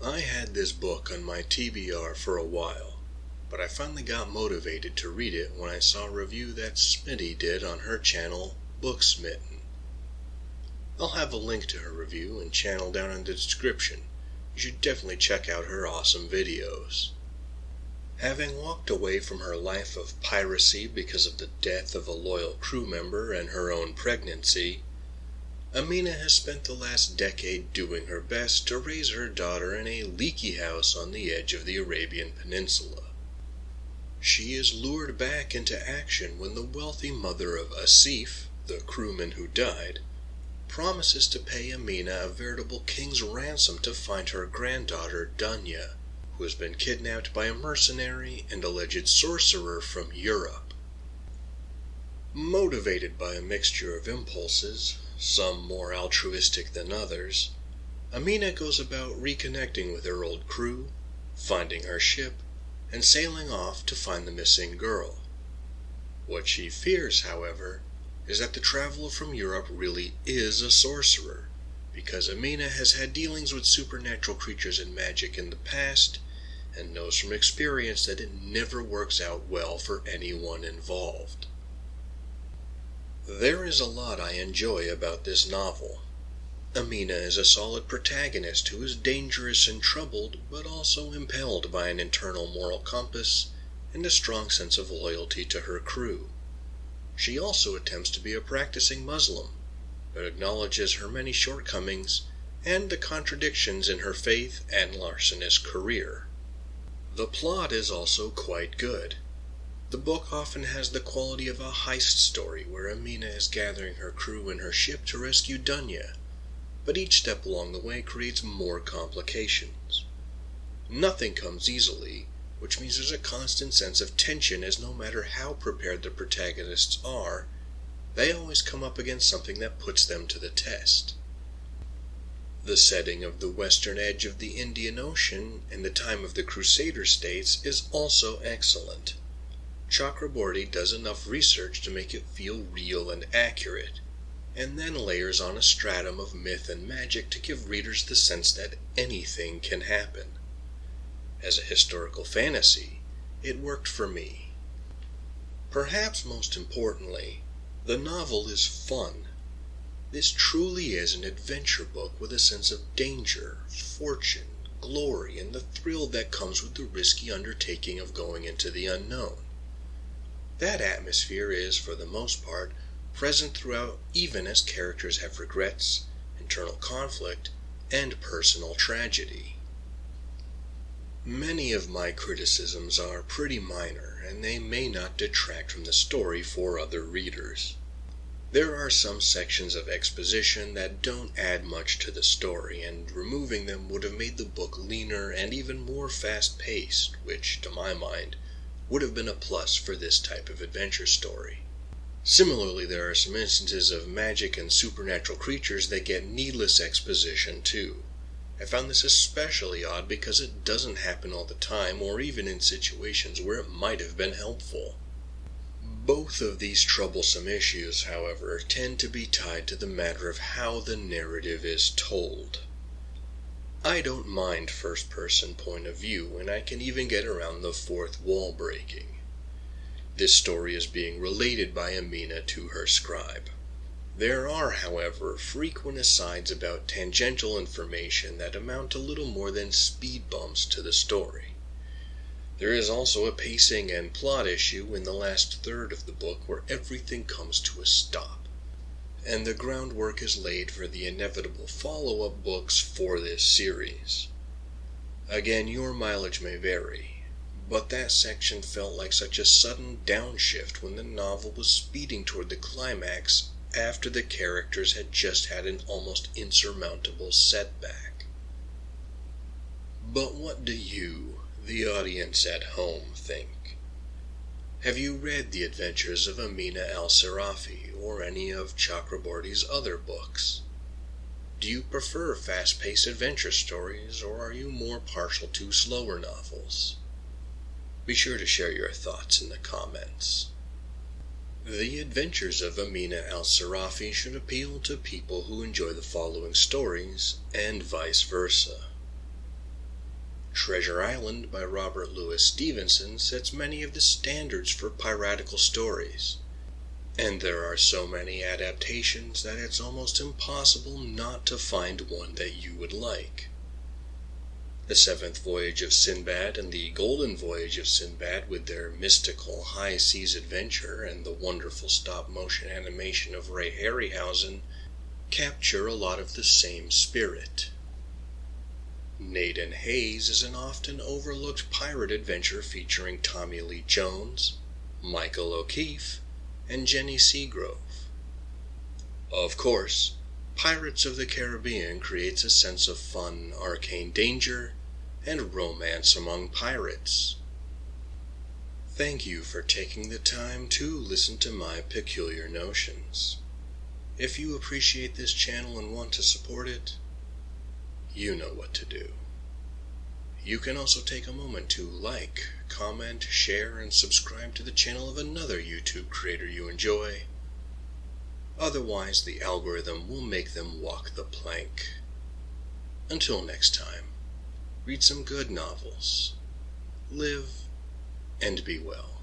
I had this book on my TBR for a while, but I finally got motivated to read it when I saw a review that Smitty did on her channel, Booksmitin. I'll have a link to her review and channel down in the description. You should definitely check out her awesome videos. Having walked away from her life of piracy because of the death of a loyal crew member and her own pregnancy, Amina has spent the last decade doing her best to raise her daughter in a leaky house on the edge of the Arabian Peninsula. She is lured back into action when the wealthy mother of Asif, the crewman who died, promises to pay Amina a veritable king's ransom to find her granddaughter Dunya, who has been kidnapped by a mercenary and alleged sorcerer from Europe. Motivated by a mixture of impulses, some more altruistic than others, Amina goes about reconnecting with her old crew, finding her ship, and sailing off to find the missing girl. What she fears, however, is that the traveler from Europe really is a sorcerer, because Amina has had dealings with supernatural creatures and magic in the past, and knows from experience that it never works out well for anyone involved. There is a lot I enjoy about this novel. Amina is a solid protagonist who is dangerous and troubled, but also impelled by an internal moral compass and a strong sense of loyalty to her crew. She also attempts to be a practicing Muslim, but acknowledges her many shortcomings and the contradictions in her faith and larcenous career. The plot is also quite good. The book often has the quality of a heist story where Amina is gathering her crew and her ship to rescue Dunya, but each step along the way creates more complications. Nothing comes easily, which means there's a constant sense of tension as no matter how prepared the protagonists are, they always come up against something that puts them to the test. The setting of the western edge of the Indian Ocean in the time of the Crusader states is also excellent. Chakraborty does enough research to make it feel real and accurate, and then layers on a stratum of myth and magic to give readers the sense that anything can happen. As a historical fantasy, it worked for me. Perhaps most importantly, the novel is fun. This truly is an adventure book with a sense of danger, fortune, glory, and the thrill that comes with the risky undertaking of going into the unknown. That atmosphere is, for the most part, present throughout even as characters have regrets, internal conflict, and personal tragedy. Many of my criticisms are pretty minor, and they may not detract from the story for other readers. There are some sections of exposition that don't add much to the story, and removing them would have made the book leaner and even more fast-paced, which, to my mind, would have been a plus for this type of adventure story. Similarly, there are some instances of magic and supernatural creatures that get needless exposition too. I found this especially odd because it doesn't happen all the time or even in situations where it might have been helpful. Both of these troublesome issues, however, tend to be tied to the matter of how the narrative is told. I don't mind first-person point of view, and I can even get around the fourth wall breaking. This story is being related by Amina to her scribe. There are, however, frequent asides about tangential information that amount to little more than speed bumps to the story. There is also a pacing and plot issue in the last third of the book where everything comes to a stop, and the groundwork is laid for the inevitable follow-up books for this series. Again, your mileage may vary, but that section felt like such a sudden downshift when the novel was speeding toward the climax after the characters had just had an almost insurmountable setback. But what do you, the audience at home, think? Have you read The Adventures of Amina al-Sirafi or any of Chakraborty's other books? Do you prefer fast-paced adventure stories, or are you more partial to slower novels? Be sure to share your thoughts in the comments. The Adventures of Amina al-Sirafi should appeal to people who enjoy the following stories, and vice versa. Treasure Island by Robert Louis Stevenson sets many of the standards for piratical stories, and there are so many adaptations that it's almost impossible not to find one that you would like. The Seventh Voyage of Sinbad and the Golden Voyage of Sinbad, with their mystical high seas adventure and the wonderful stop-motion animation of Ray Harryhausen, capture a lot of the same spirit. Nathan Hayes is an often overlooked pirate adventure featuring Tommy Lee Jones, Michael O'Keefe, and Jenny Seagrove. Of course, Pirates of the Caribbean creates a sense of fun, arcane danger, and romance among pirates. Thank you for taking the time to listen to my peculiar notions. If you appreciate this channel and want to support it, you know what to do. You can also take a moment to like, comment, share, and subscribe to the channel of another YouTube creator you enjoy. Otherwise, the algorithm will make them walk the plank. Until next time, read some good novels, live, and be well.